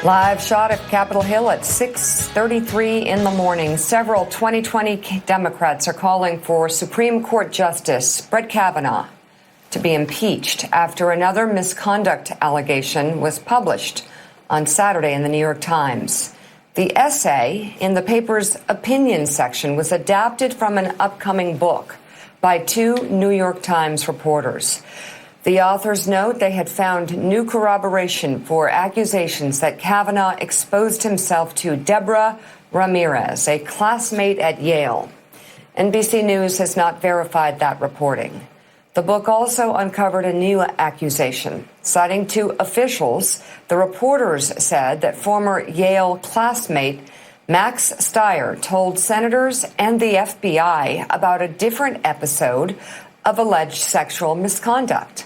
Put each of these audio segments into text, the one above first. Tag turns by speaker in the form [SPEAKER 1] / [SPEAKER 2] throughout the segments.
[SPEAKER 1] Live shot at Capitol Hill at 6:33 in the morning. Several 2020 Democrats are calling for Supreme Court Justice Brett Kavanaugh to be impeached after another misconduct allegation was published on Saturday in the New York Times. The essay in the paper's opinion section was adapted from an upcoming book by two New York Times reporters. The authors note they had found new corroboration for accusations that Kavanaugh exposed himself to Deborah Ramirez, a classmate at Yale. NBC News has not verified that reporting. The book also uncovered a new accusation. Citing two officials, the reporters said that former Yale classmate Max Stier told senators and the FBI about a different episode of alleged sexual misconduct.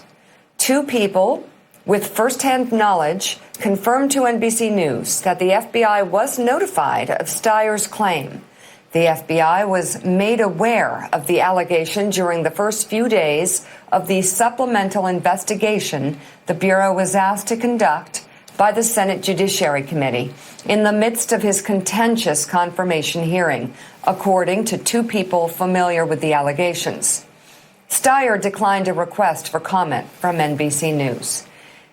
[SPEAKER 1] Two people with firsthand knowledge confirmed to NBC News that the FBI was notified of Stier's claim. The FBI was made aware of the allegation during the first few days of the supplemental investigation the Bureau was asked to conduct by the Senate Judiciary Committee in the midst of his contentious confirmation hearing, according to two people familiar with the allegations. Stier declined a request for comment from NBC News.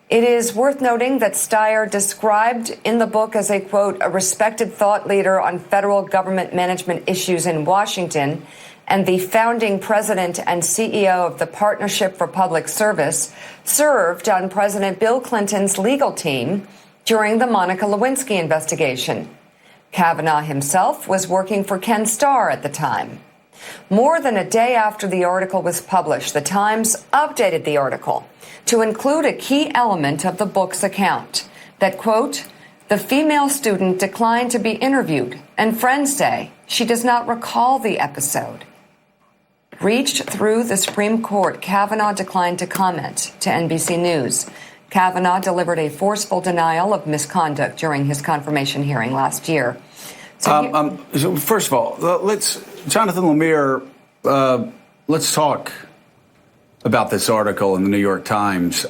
[SPEAKER 1] It is worth noting that Stier, described in the book as a, quote, a respected thought leader on federal government management issues in Washington and the founding president and CEO of the Partnership for Public Service, served on President Bill Clinton's legal team during the Monica Lewinsky investigation. Kavanaugh himself was working for Ken Starr at the time. More than a day after the article was published, the Times updated the article to include a key element of the book's account that, quote, the female student declined to be interviewed, and friends say she does not recall the episode. Reached through the Supreme Court, Kavanaugh declined to comment to NBC News. Kavanaugh delivered a forceful denial of misconduct during his confirmation hearing last year.
[SPEAKER 2] So first of all, Jonathan Lemire, let's talk about this article in the New York Times.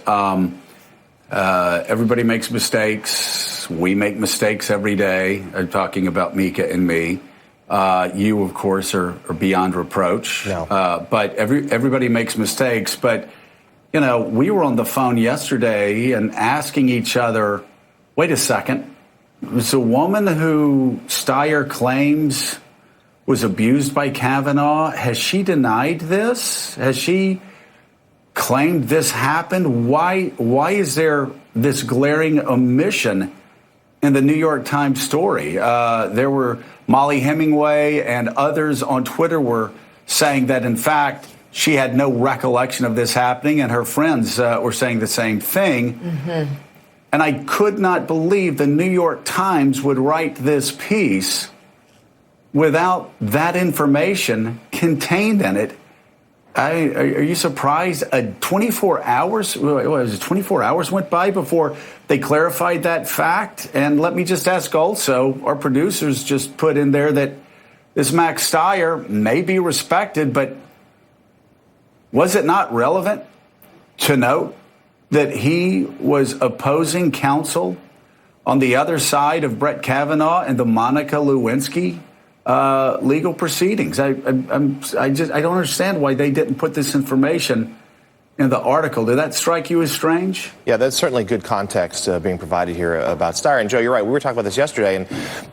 [SPEAKER 2] Everybody makes mistakes. We make mistakes every day. I'm talking about Mika and me. You, of course, are beyond reproach. No. But everybody makes mistakes. But, you know, we were on the phone yesterday and asking each other, wait a second. There's a woman who Stier claims was abused by Kavanaugh. Has she denied this? Has she claimed this happened? Why is there this glaring omission in the New York Times story? There were Molly Hemingway and others on Twitter were saying that, in fact, she had no recollection of this happening, and her friends were saying the same thing. Mm-hmm. And I could not believe the New York Times would write this piece without that information contained in it. Are you surprised? 24 hours? What was it? 24 hours went by before they clarified that fact. And let me just ask also, our producers just put in there that this Max Stier may be respected, but was it not relevant to note that he was opposing counsel on the other side of Brett Kavanaugh and the Monica Lewinsky legal proceedings? I don't understand why they didn't put this information in the article. Did that strike you as strange?
[SPEAKER 3] Yeah, that's certainly good context being provided here about Stier. And Joe, you're right. We were talking about this yesterday,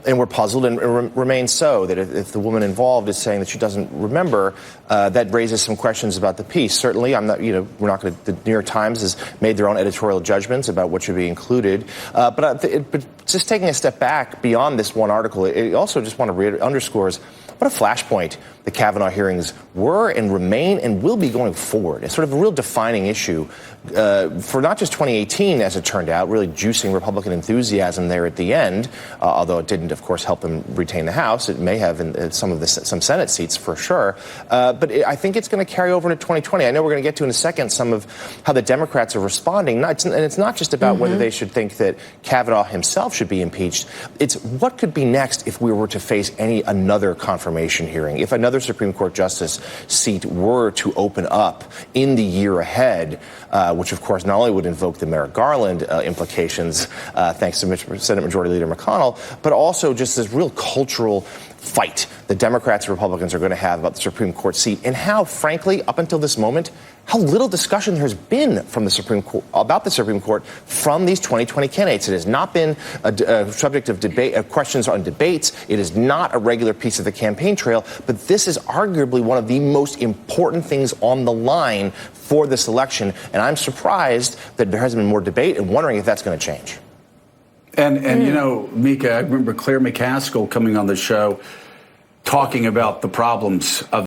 [SPEAKER 3] and we're puzzled and remain so that if the woman involved is saying that she doesn't remember, that raises some questions about the piece. Certainly, I'm not. We're not going to. The New York Times has made their own editorial judgments about what should be included. But just taking a step back beyond this one article, it also just want to underscores what a flashpoint the Kavanaugh hearings were and remain and will be going forward. It's sort of a real defining issue for not just 2018, as it turned out, really juicing Republican enthusiasm there at the end, although it didn't, of course, help them retain the House. It may have in some Senate seats for sure. But I think it's going to carry over into 2020. I know we're going to get to in a second some of how the Democrats are responding. And it's not just about whether they should think that Kavanaugh himself should be impeached. It's what could be next if we were to face another confirmation confirmation hearing. If another Supreme Court justice seat were to open up in the year ahead, which of course not only would invoke the Merrick Garland implications, thanks to Senate Majority Leader McConnell, but also just this real cultural fight the Democrats and Republicans are going to have about the Supreme Court seat, and how, frankly, up until this moment, how little discussion there has been from the Supreme Court about the Supreme Court from these 2020 candidates. It has not been a subject of debate, of questions on debates. It is not a regular piece of the campaign trail, but this is arguably one of the most important things on the line for this election, and I'm surprised that there hasn't been more debate and wondering if that's going to change.
[SPEAKER 2] And you know, Mika, I remember Claire McCaskill coming on the show talking about the problems of